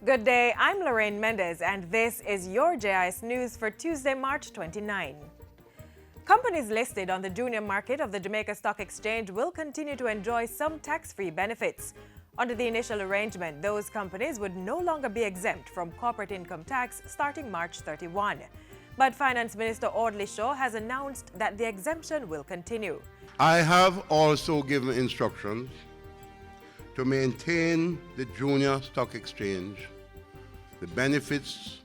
Good day, I'm Lorraine Mendez, and this is your JIS News for Tuesday, March 29. Companies listed on the junior market of the Jamaica Stock Exchange will continue to enjoy some tax-free benefits. Under the initial arrangement, those companies would no longer be exempt from corporate income tax starting March 31. But Finance Minister Audley Shaw has announced that the exemption will continue. I have also given instructions to maintain the junior stock exchange. The benefits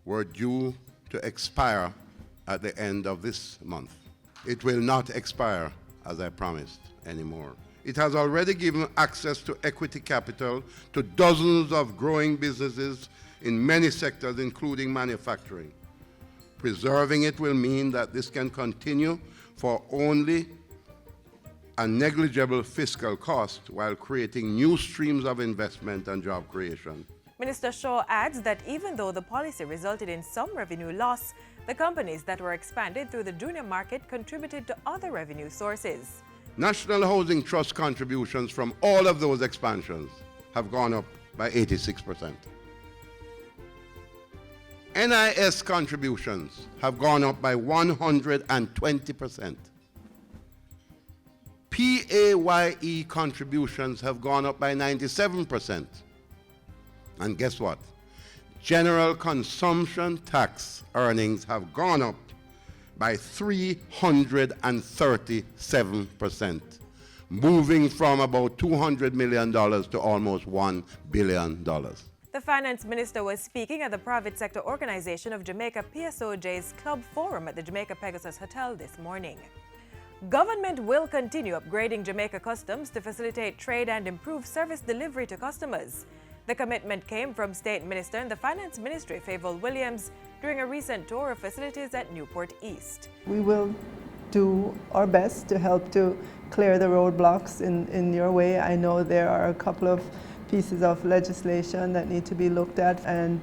were due to expire at the end of this month. It will not expire, as I promised, anymore. It has already given access to equity capital to dozens of growing businesses in many sectors, including manufacturing. Preserving it will mean that this can continue for only a negligible fiscal cost while creating new streams of investment and job creation. Minister Shaw adds that even though the policy resulted in some revenue loss, the companies that were expanded through the junior market contributed to other revenue sources. National Housing Trust contributions from all of those expansions have gone up by 86%. NIS contributions have gone up by 120%. PAYE contributions have gone up by 97%. And guess what? General consumption tax earnings have gone up by 337%, moving from about $200 million to almost $1 billion. The Finance Minister was speaking at the Private Sector Organization of Jamaica PSOJ's Club Forum at the Jamaica Pegasus Hotel this morning. Government will continue upgrading Jamaica Customs to facilitate trade and improve service delivery to customers. The commitment came from State Minister in the Finance Ministry, Favour Williams, during a recent tour of facilities at Newport East. We will do our best to help to clear the roadblocks in your way. I know there are a couple of pieces of legislation that need to be looked at, and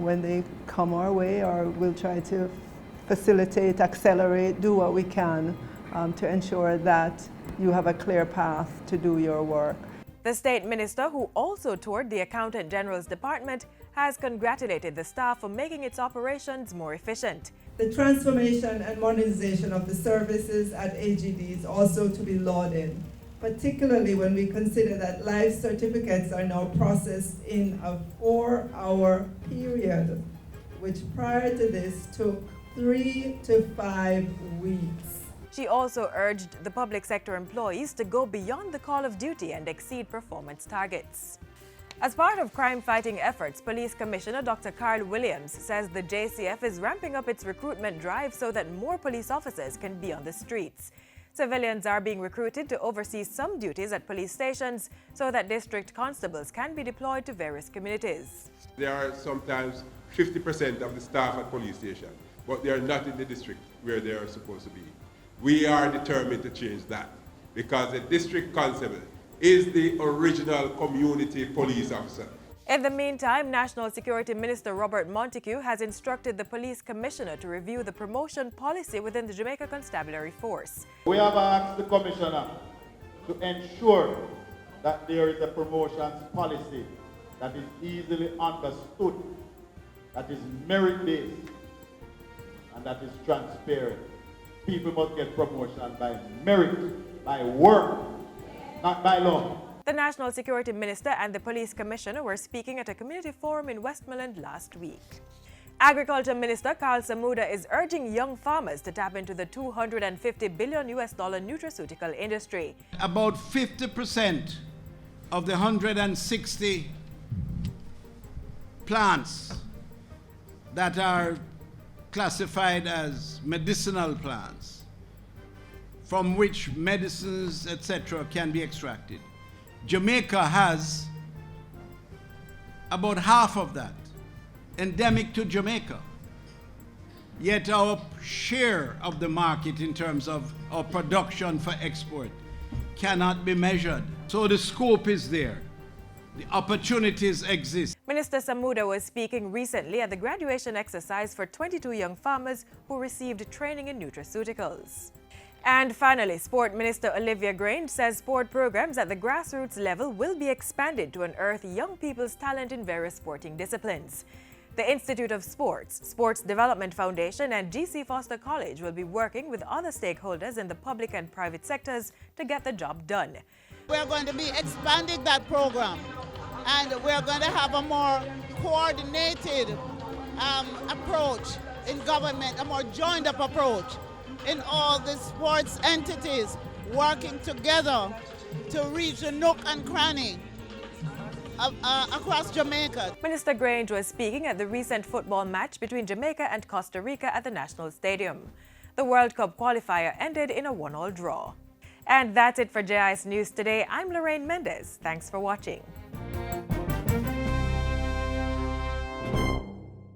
when they come our way, or we'll try to facilitate, accelerate, do what we can to ensure that you have a clear path to do your work. The State Minister, who also toured the Accountant General's department, has congratulated the staff for making its operations more efficient. The transformation and modernization of the services at AGD is also to be lauded, particularly when we consider that life certificates are now processed in a 4-hour period, which prior to this took 3 to 5 weeks. She also urged the public sector employees to go beyond the call of duty and exceed performance targets. As part of crime-fighting efforts, Police Commissioner Dr. Carl Williams says the JCF is ramping up its recruitment drive so that more police officers can be on the streets. Civilians are being recruited to oversee some duties at police stations so that district constables can be deployed to various communities. There are sometimes 50% of the staff at police station, but they are not in the district where they are supposed to be. We are determined to change that because the district constable is the original community police officer. In the meantime, National Security Minister Robert Montague has instructed the Police Commissioner to review the promotion policy within the Jamaica Constabulary Force. We have asked the Commissioner to ensure that there is a promotions policy that is easily understood, that is merit-based, and that is transparent. People must get promotion by merit, by work, not by law. The National Security Minister and the Police Commissioner were speaking at a community forum in Westmoreland last week. Agriculture Minister Carl Samuda is urging young farmers to tap into the $250 billion nutraceutical industry. About 50% of the 160 plants that are classified as medicinal plants, from which medicines, etc., can be extracted. Jamaica has about half of that, endemic to Jamaica. Yet our share of the market in terms of our production for export cannot be measured. So the scope is there. The opportunities exist. Minister Samuda was speaking recently at the graduation exercise for 22 young farmers who received training in nutraceuticals. And finally, Sport Minister Olivia Grange says sport programs at the grassroots level will be expanded to unearth young people's talent in various sporting disciplines. The Institute of Sports, Sports Development Foundation, and G.C. Foster College will be working with other stakeholders in the public and private sectors to get the job done. We're going to be expanding that program, and we're going to have a more coordinated approach in government, a more joined-up approach in all the sports entities working together to reach the nook and cranny across Jamaica. Minister Grange was speaking at the recent football match between Jamaica and Costa Rica at the National Stadium. The World Cup qualifier ended in a 1-1 draw. And that's it for JIS News today. I'm Lorraine Mendez. Thanks for watching.